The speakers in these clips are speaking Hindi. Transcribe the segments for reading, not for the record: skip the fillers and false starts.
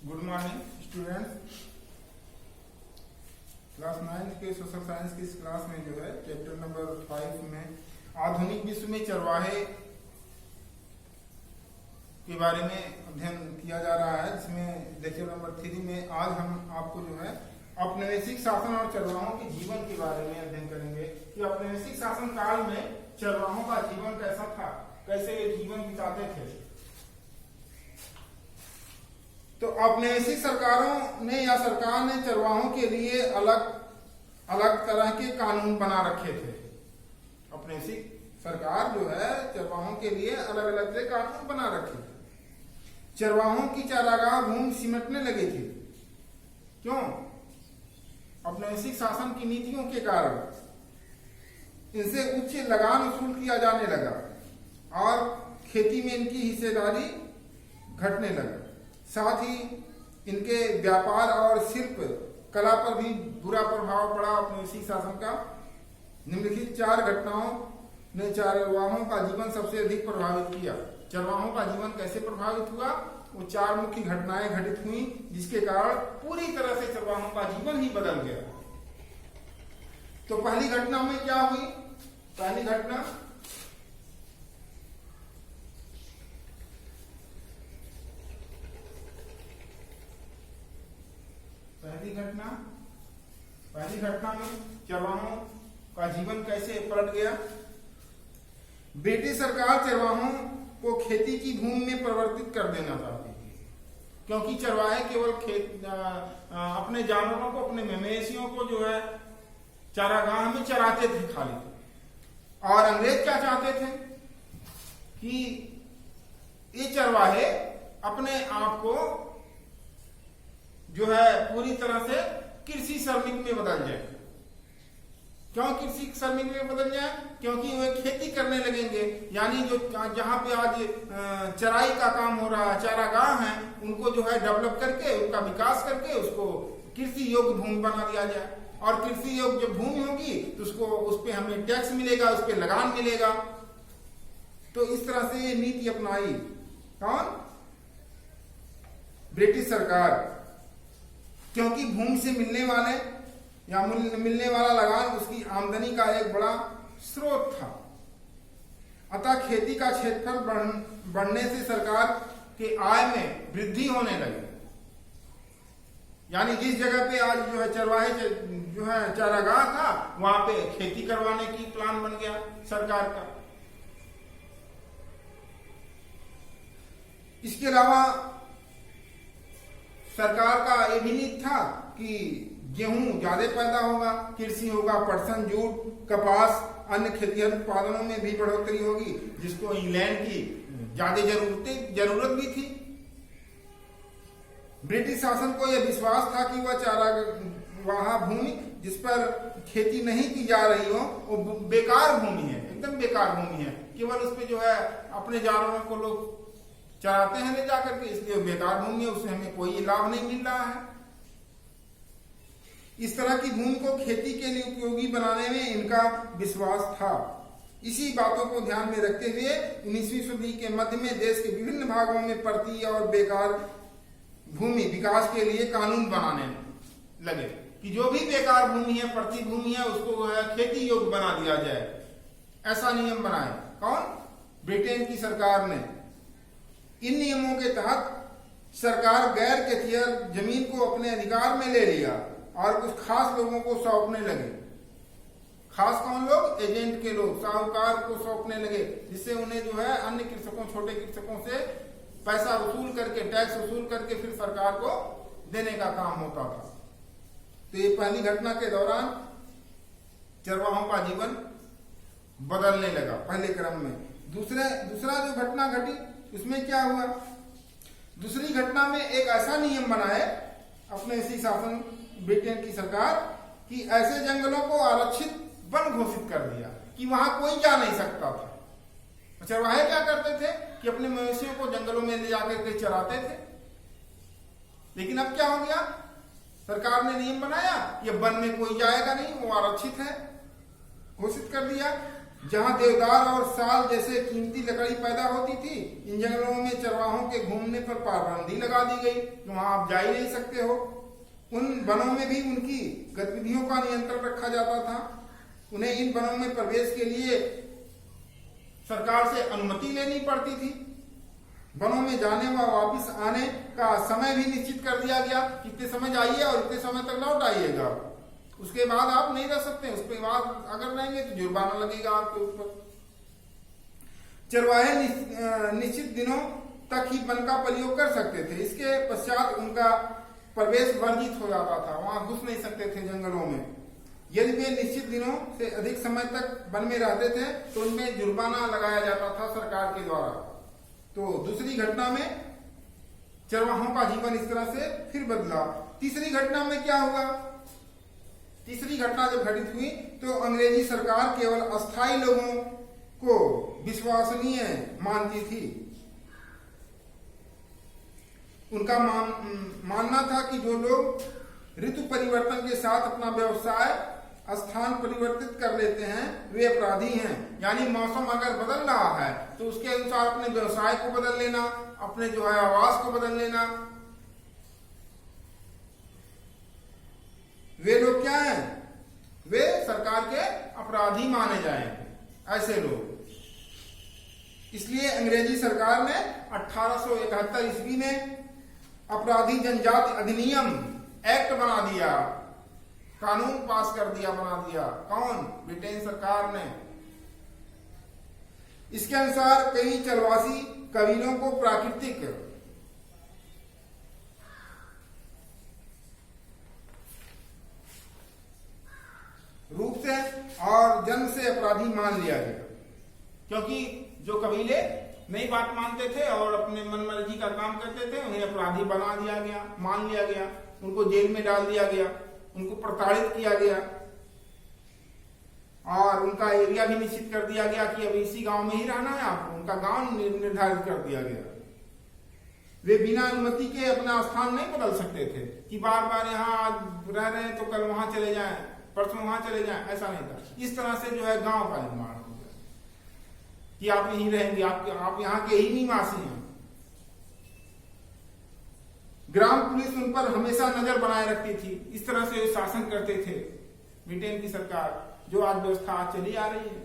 Good morning students. क्लास 9 के सोशल साइंस की इस क्लास में जो है चैप्टर नंबर 5 में आधुनिक विश्व में चरवाहे के बारे में अध्ययन किया जा रहा है, जिसमें लेक्चर नंबर 3 में आज हम आपको जो है औपनिवेशिक शासन और चरवाहों के जीवन के बारे में अध्ययन करेंगे कि औपनिवेशिक शासन काल में चरवाहों का जीवन कैसा था, कैसे ये जीवन बिताते थे। तो औपनिवेशिक सरकारों ने या सरकार ने चरवाहों के लिए अलग अलग तरह के कानून बना रखे थे। औपनिवेशिक सरकार जो है चरवाहों के लिए अलग अलग से कानून बना रखे थे। चरवाहों की चारागाह भूमि सिमटने लगी थी। क्यों? औपनिवेशिक शासन की नीतियों के कारण इनसे उच्च लगान वसूल किया जाने लगा और खेती में इनकी हिस्सेदारी घटने लगा। साथ ही इनके व्यापार और शिल्प कला पर भी बुरा प्रभाव पड़ा औपनिवेशिक शासन का। निम्नलिखित 4 घटनाओं ने चरवाहों का जीवन सबसे अधिक प्रभावित किया। चरवाहों का जीवन कैसे प्रभावित हुआ? वो 4 मुख्य घटनाएं घटित हुई, जिसके कारण पूरी तरह से चरवाहों का जीवन ही बदल गया। तो पहली घटना में क्या हुई? पहली घटना में चरवाहों का जीवन कैसे पलट गया। ब्रिटिश सरकार चरवाहों को खेती की भूमि में परिवर्तित कर देना चाहती थी, क्योंकि चरवाहे केवल अपने जानवरों को, अपने मवेशियों को जो है चारागाह में चराते थे खाली। और अंग्रेज क्या चाहते थे कि ये चरवाहे अपने आप को जो है पूरी तरह से कृषि श्रमिक में बदल जाए। क्यों कृषि श्रमिक में बदल जाए? क्योंकि वे खेती करने लगेंगे, यानी जो जहां पे आज चराई का काम हो रहा है, चारागाह है, उनको जो है डेवलप करके, उनका विकास करके उसको कृषि योग्य भूमि बना दिया जाए। और कृषि योग्य जब भूमि होगी तो उसको उस पे हमें टैक्स मिलेगा, उस पे लगान मिलेगा। तो इस तरह से ये नीति अपनाई कौन? ब्रिटिश सरकार। क्योंकि भूमि से मिलने वाले या मिलने वाला लगान उसकी आमदनी का एक बड़ा स्रोत था। अतः खेती का क्षेत्रफल बढ़ने से सरकार के आय में वृद्धि होने लगी। यानी जिस जगह पे आज जो है चरवाहे जो है चारागाह था, वहां पे खेती करवाने की प्लान बन गया सरकार का। इसके अलावा सरकार का ये भी नीति था कि गेहूं ज्यादा पैदा होगा, कृषि होगा, पटसन, जूट, कपास, अन्य खेतीहर उत्पादनों में भी बढ़ोतरी होगी, जिसको इंग्लैंड की ज्यादा जरूरत भी थी। ब्रिटिश शासन को यह विश्वास था कि वह चारागाह भूमि जिस पर खेती नहीं की जा रही हो वो बेकार भूमि है, एकदम बेकार भूमि है। केवल उस पे जो है अपने जानवरों को लोग चराते हैं ले जाकर के, इसलिए बेकार भूमि है, उससे हमें कोई लाभ नहीं मिल रहा है। इस तरह की भूमि को खेती के लिए उपयोगी बनाने में इनका विश्वास था। इसी बातों को ध्यान में रखते हुए 19वीं सदी के मध्य में देश के विभिन्न भागों में परती और बेकार भूमि विकास के लिए कानून बनाने लगे कि जो भी बेकार भूमि है, परती भूमि है, उसको खेती योग्य बना दिया जाए। ऐसा नियम बनाए कौन? ब्रिटेन की सरकार ने। इन नियमों के तहत सरकार गैर खेतिहर जमीन को अपने अधिकार में ले लिया और कुछ खास लोगों को सौंपने लगे। खास कौन लोग? एजेंट के लोग, साहूकार को सौंपने लगे, जिससे उन्हें जो है अन्य कृषकों, छोटे कृषकों से पैसा वसूल करके, टैक्स वसूल करके फिर सरकार को देने का काम होता था। तो ये पहली घटना के दौरान चरवाहों का जीवन बदलने लगा पहले क्रम में। दूसरा जो घटना घटी उसमें क्या हुआ? दूसरी घटना में एक ऐसा नियम बनाए अपने इसी शासन ब्रिटेन की सरकार कि ऐसे जंगलों को आरक्षित वन घोषित कर दिया कि वहां कोई जा नहीं सकता था। चरवाहे क्या करते थे कि अपने मवेशियों को जंगलों में ले जाकर के चराते थे। लेकिन अब क्या हो गया? सरकार ने नियम बनाया, ये वन में कोई जाएगा नहीं, वो आरक्षित है, घोषित कर दिया। जहां देवदार और साल जैसे कीमती लकड़ी पैदा होती थी, इन जंगलों में चरवाहों के घूमने पर पाबंदी लगा दी गई। वहां आप जा ही नहीं सकते हो। उन वनों में भी उनकी गतिविधियों का नियंत्रण रखा जाता था। उन्हें इन वनों में प्रवेश के लिए सरकार से अनुमति लेनी पड़ती थी। वनों में जाने व वापस आने का समय भी निश्चित कर दिया गया, कितने समय जाइए और इतने समय तक लौट आइएगा। उसके बाद आप नहीं रह सकते। उसके बाद अगर रहेंगे तो जुर्माना लगेगा आपके ऊपर। चरवाहे निश्चित दिनों तक ही वन का प्रयोग कर सकते थे। इसके पश्चात उनका प्रवेश वर्जित हो जाता था। वहां घुस नहीं सकते थे जंगलों में। यदि वे निश्चित दिनों से अधिक समय तक वन में रहते थे तो उनमें जुर्माना लगाया जाता था सरकार के द्वारा। तो दूसरी घटना में चरवाहों का जीवन इस तरह से फिर बदला। तीसरी घटना में क्या हुआ? तीसरी घटना जब घटित हुई तो अंग्रेजी सरकार केवल अस्थायी लोगों को विश्वसनीय मानती थी। उनका मानना था कि जो लोग ऋतु परिवर्तन के साथ अपना व्यवसाय स्थान परिवर्तित कर लेते हैं वे अपराधी हैं। यानी मौसम अगर बदल रहा है तो उसके अनुसार अपने व्यवसाय को बदल लेना, अपने जो है आवास को बदल लेना, वे लोग क्या हैं? वे सरकार के अपराधी माने जाएंगे, ऐसे लोग। इसलिए अंग्रेजी सरकार ने 1871 ईस्वी में अपराधी जनजाति अधिनियम एक्ट बना दिया, कानून पास कर दिया, बना दिया। कौन? ब्रिटेन सरकार ने। इसके अनुसार कई चरवासी कबीलों को प्राकृतिक रूप से और जन्म से अपराधी मान लिया गया, क्योंकि जो कबीले नई बात मानते थे और अपने मनमर्जी का काम करते थे उन्हें अपराधी बना दिया गया, मान लिया गया, उनको जेल में डाल दिया गया, उनको प्रताड़ित किया गया और उनका एरिया भी निश्चित कर दिया गया कि अब इसी गांव में ही रहना है आपको। उनका गांव निर्धारित कर दिया गया। वे बिना अनुमति के अपना स्थान नहीं बदल सकते थे कि बार बार यहाँ आज रह रहे हैं तो कल वहां चले जाएं, परसों वहां चले जाएं, ऐसा नहीं था। इस तरह से जो है गांव का निर्माण हो गया कि आप यहीं रहेंगे, आप यहाँ के ही निवासी हैं। ग्राम पुलिस उन पर हमेशा नजर बनाए रखती थी। इस तरह से शासन करते थे ब्रिटेन की सरकार। जो आज व्यवस्था आज चली आ रही है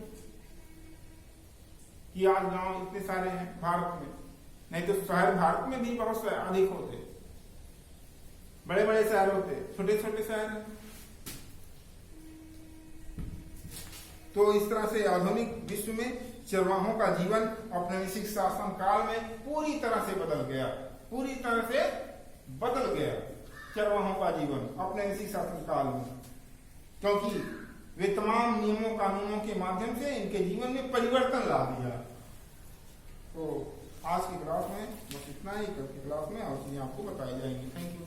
कि आज गांव इतने सारे हैं भारत में, नहीं तो शहर भारत में भी बहुत से अधिक होते, बड़े बड़े शहर होते, छोटे छोटे शहर हैं। तो इस तरह से आधुनिक विश्व में चरवाहों का जीवन औपनिवेशिक शासन काल में पूरी तरह से बदल गया, पूरी तरह से बदल गया चरवाहों का जीवन औपनिवेशिक शासन काल में, क्योंकि वे तमाम नियमों कानूनों के माध्यम से इनके जीवन में परिवर्तन ला दिया। तो आज की क्लास में बस इतना ही, कल की क्लास में और चीजें आपको बताई जाएंगी। Thank you.